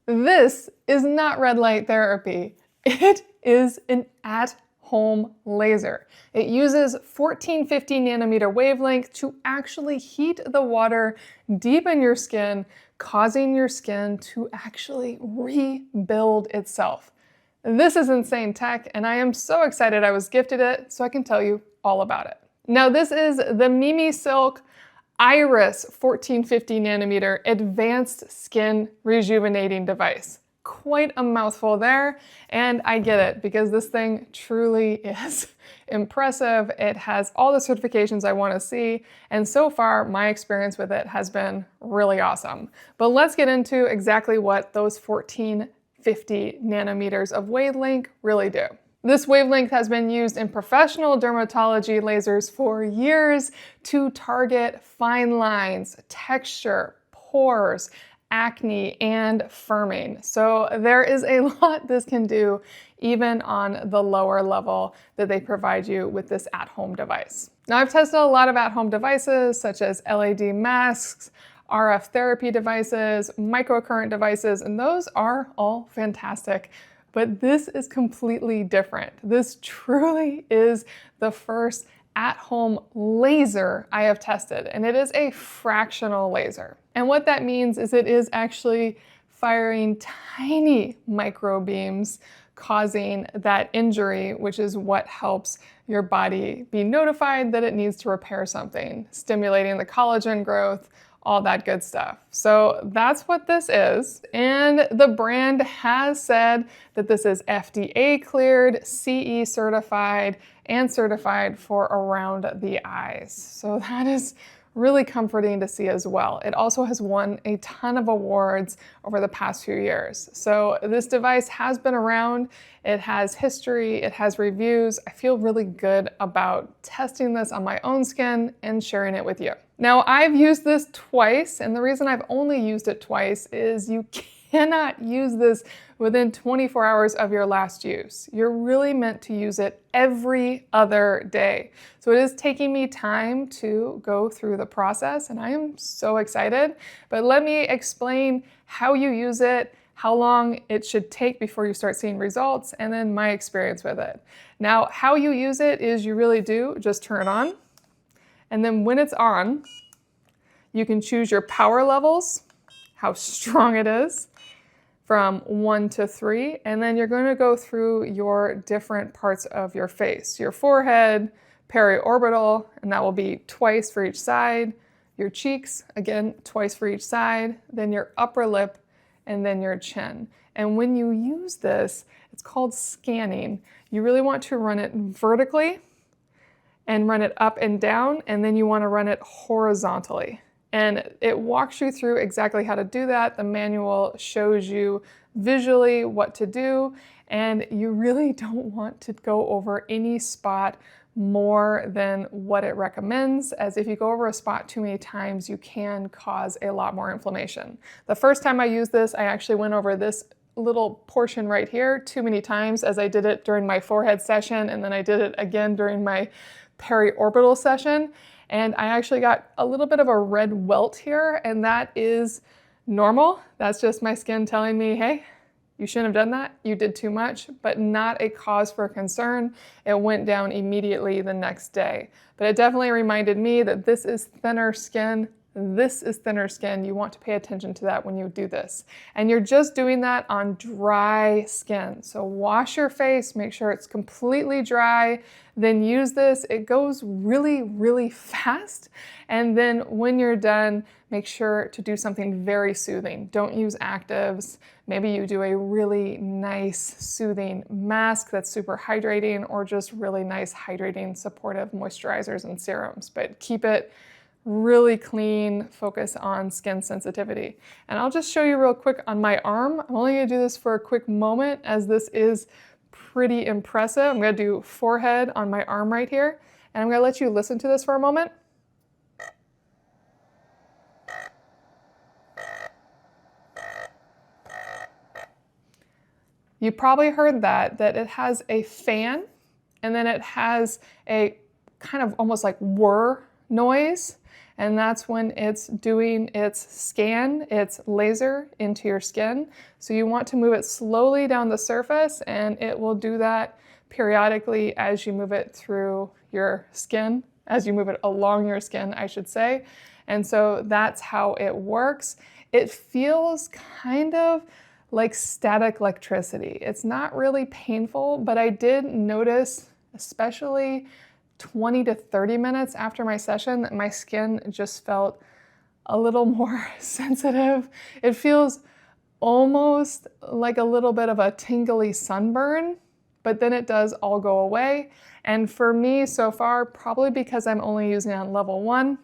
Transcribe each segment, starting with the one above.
This is not red light therapy. It is an at-home laser. It uses 1450 nanometer wavelength to actually heat the water deep in your skin, causing your skin to actually rebuild itself. This is insane tech, and I am so excited I was gifted it so I can tell you all about it. Now, this is the MimiSilk Iris 1450 nanometer advanced skin rejuvenating device. Quite a mouthful there, and I get it because this thing truly is impressive. It has all the certifications I want to see, and so far my experience with it has been really awesome. But let's get into exactly what those 1450 nanometers of wavelength really do. This wavelength has been used in professional dermatology lasers for years to target fine lines, texture, pores, acne, and firming. So there is a lot this can do even on the lower level that they provide you with this at-home device. Now, I've tested a lot of at-home devices such as LED masks, RF therapy devices, microcurrent devices, and those are all fantastic. But this is completely different. This truly is the first at-home laser I have tested, and it is a fractional laser. And what that means is it is actually firing tiny microbeams causing that injury, which is what helps your body be notified that it needs to repair something, stimulating the collagen growth, all that good stuff. So that's what this is. And the brand has said that this is FDA cleared, CE certified, and certified for around the eyes. So that is really comforting to see as well. It also has won a ton of awards over the past few years. So this device has been around, it has history, it has reviews. I feel really good about testing this on my own skin and sharing it with you. Now, I've used this twice, and the reason I've only used it twice is you cannot use this within 24 hours of your last use. You're really meant to use it every other day. So it is taking me time to go through the process, and I am so excited. But let me explain how you use it, how long it should take before you start seeing results, and then my experience with it. Now, how you use it is you really do just turn it on. And then when it's on, you can choose your power levels, how strong it is, from 1 to 3. And then you're going to go through your different parts of your face, your forehead, periorbital, and that will be twice for each side, your cheeks, again, twice for each side, then your upper lip, and then your chin. And when you use this, it's called scanning. You really want to run it vertically and run it up and down, and then you want to run it horizontally. And it walks you through exactly how to do that. The manual shows you visually what to do, and you really don't want to go over any spot more than what it recommends, as if you go over a spot too many times, you can cause a lot more inflammation. The first time I used this, I actually went over this little portion right here too many times, as I did it during my forehead session, and then I did it again during my periorbital session, and I actually got a little bit of a red welt here, and that is normal. That's just my skin telling me, hey, you shouldn't have done that. You did too much, but not a cause for concern. It went down immediately the next day. But it definitely reminded me that this is thinner skin. This is thinner skin. You want to pay attention to that when you do this. And you're just doing that on dry skin. So wash your face, make sure it's completely dry, then use this. It goes really, really fast. And then when you're done, make sure to do something very soothing. Don't use actives. Maybe you do a really nice soothing mask that's super hydrating, or just really nice hydrating supportive moisturizers and serums. But keep it really clean, focus on skin sensitivity. And I'll just show you real quick on my arm. I'm only gonna do this for a quick moment, as this is pretty impressive. I'm gonna do forehead on my arm right here, and I'm gonna let you listen to this for a moment. You probably heard that it has a fan, and then it has a kind of almost like whir noise, and that's when it's doing its scan, its laser into your skin. So you want to move it slowly down the surface, and it will do that periodically as you move it through your skin, as you move it along your skin, I should say. And so that's how it works. It feels kind of like static electricity. It's not really painful, but I did notice, especially 20 to 30 minutes after my session, that my skin just felt a little more sensitive. It feels almost like a little bit of a tingly sunburn, but then it does all go away. And for me so far, probably because I'm only using it on level 1,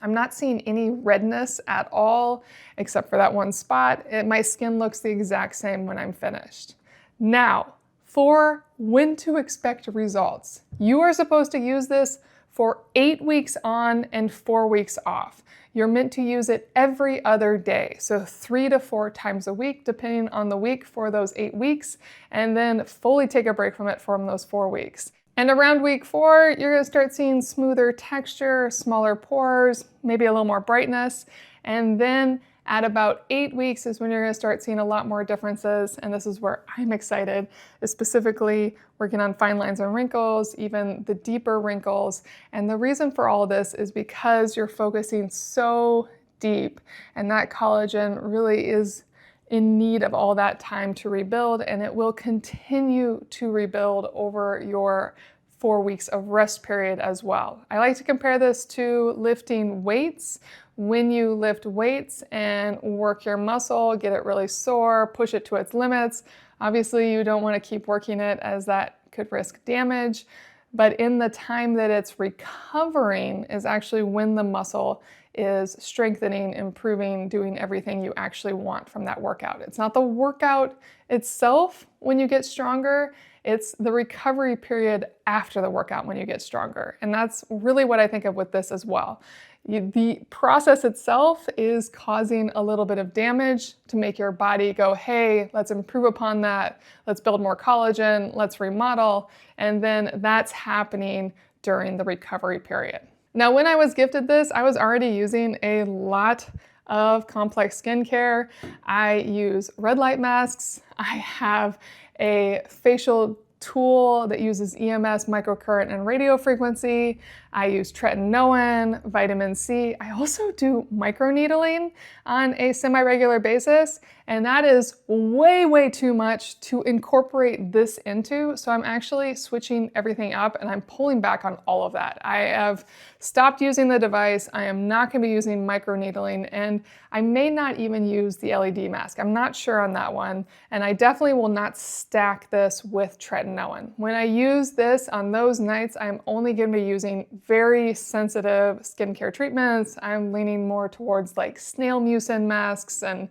I'm not seeing any redness at all, except for that one spot. My skin looks the exact same when I'm finished. Now, for when to expect results. You are supposed to use this for 8 weeks on and 4 weeks off. You're meant to use it every other day, so 3 to 4 times a week, depending on the week for those 8 weeks, and then fully take a break from it from those 4 weeks. And around week 4, you're gonna start seeing smoother texture, smaller pores, maybe a little more brightness. And then at about 8 weeks is when you're gonna start seeing a lot more differences. And this is where I'm excited, is specifically working on fine lines and wrinkles, even the deeper wrinkles. And the reason for all of this is because you're focusing so deep, and that collagen really is in need of all that time to rebuild, and it will continue to rebuild over your 4 weeks of rest period as well. I like to compare this to lifting weights. When you lift weights and work your muscle, get it really sore, push it to its limits, obviously you don't want to keep working it, as that could risk damage. But in the time that it's recovering is actually when the muscle is strengthening, improving, doing everything you actually want from that workout. It's not the workout itself when you get stronger, it's the recovery period after the workout when you get stronger. And that's really what I think of with this as well. The process itself is causing a little bit of damage to make your body go, hey, let's improve upon that, let's build more collagen, let's remodel, and then that's happening during the recovery period. Now, when I was gifted this, I was already using a lot of complex skincare. I use red light masks. I have a facial tool that uses EMS, microcurrent, and radio frequency. I use tretinoin, vitamin C. I also do microneedling on a semi-regular basis, and that is way, way too much to incorporate this into. So I'm actually switching everything up, and I'm pulling back on all of that. I have stopped using the device. I am not going to be using microneedling, and I may not even use the LED mask. I'm not sure on that one, and I definitely will not stack this with tretinoin. When I use this on those nights, I'm only going to be using very sensitive skincare treatments. I'm leaning more towards like snail mucin masks and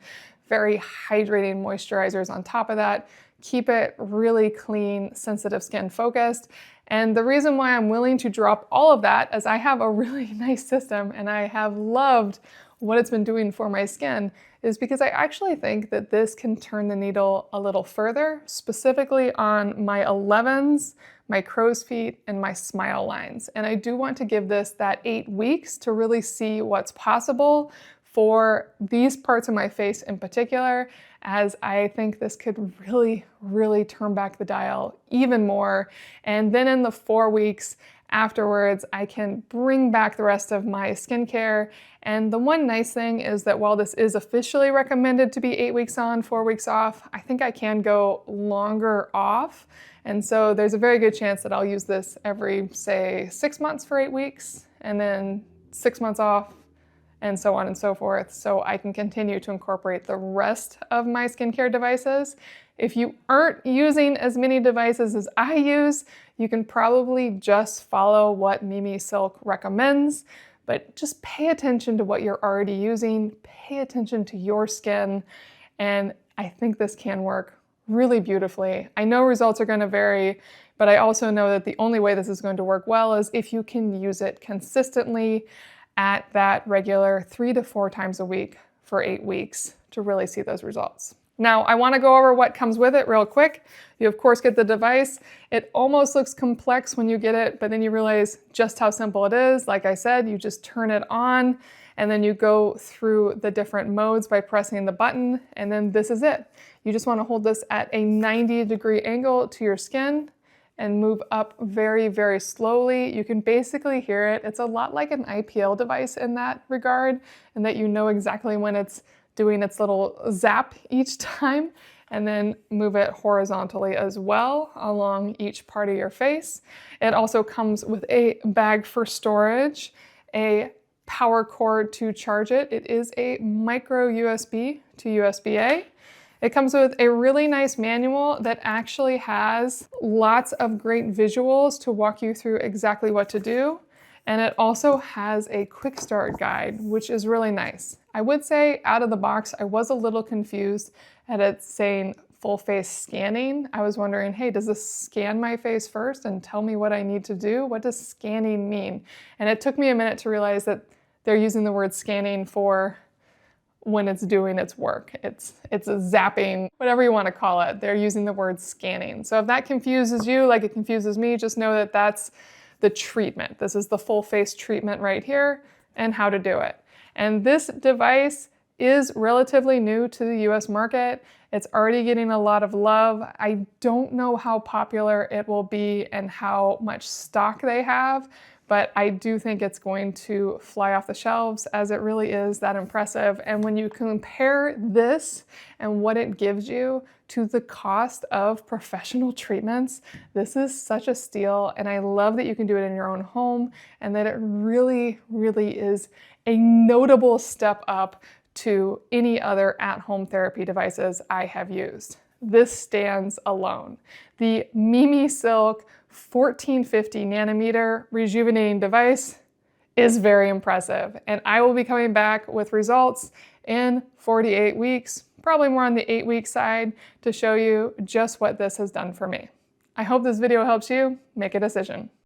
very hydrating moisturizers on top of that. Keep it really clean, sensitive skin focused. And the reason why I'm willing to drop all of that is I have a really nice system and I have loved what it's been doing for my skin, is because I actually think that this can turn the needle a little further, specifically on my 11s, my crow's feet, and my smile lines. And I do want to give this that 8 weeks to really see what's possible for these parts of my face in particular, as I think this could really, really turn back the dial even more. And then in the 4 weeks afterwards, I can bring back the rest of my skincare. And the one nice thing is that while this is officially recommended to be 8 weeks on, 4 weeks off, I think I can go longer off. And so there's a very good chance that I'll use this every, say, 6 months for 8 weeks, and then 6 months off, and so on and so forth, so I can continue to incorporate the rest of my skincare devices. If you aren't using as many devices as I use, you can probably just follow what MimiSilk recommends, but just pay attention to what you're already using, pay attention to your skin, and I think this can work really beautifully. I know results are going to vary, but I also know that the only way this is going to work well is if you can use it consistently at that regular 3 to 4 times a week for 8 weeks to really see those results. Now, I want to go over what comes with it real quick. You, of course, get the device. It almost looks complex when you get it, but then you realize just how simple it is. Like I said, you just turn it on, and then you go through the different modes by pressing the button, and then this is it. You just want to hold this at a 90-degree angle to your skin and move up very, very slowly. You can basically hear it. It's a lot like an IPL device in that regard, and that you know exactly when it's doing its little zap each time, and then move it horizontally as well along each part of your face. It also comes with a bag for storage, a power cord to charge it. It is a micro USB to USB-A. It comes with a really nice manual that actually has lots of great visuals to walk you through exactly what to do. And it also has a quick start guide, which is really nice. I would say out of the box, I was a little confused at it saying full face scanning. I was wondering, hey, does this scan my face first and tell me what I need to do? What does scanning mean? And it took me a minute to realize that they're using the word scanning for when it's doing its work. It's a zapping, whatever you want to call it. They're using the word scanning. So if that confuses you like it confuses me, just know that that's the treatment. This is the full face treatment right here and how to do it. And this device is relatively new to the US market. It's already getting a lot of love. I don't know how popular it will be and how much stock they have, but I do think it's going to fly off the shelves as it really is that impressive. And when you compare this and what it gives you to the cost of professional treatments, this is such a steal. And I love that you can do it in your own home and that it really, really is a notable step up to any other at-home therapy devices I have used. This stands alone. The MimiSilk 1450 nanometer rejuvenating device is very impressive, and I will be coming back with results in 48 weeks, probably more on the 8-week side, to show you just what this has done for me. I hope this video helps you make a decision.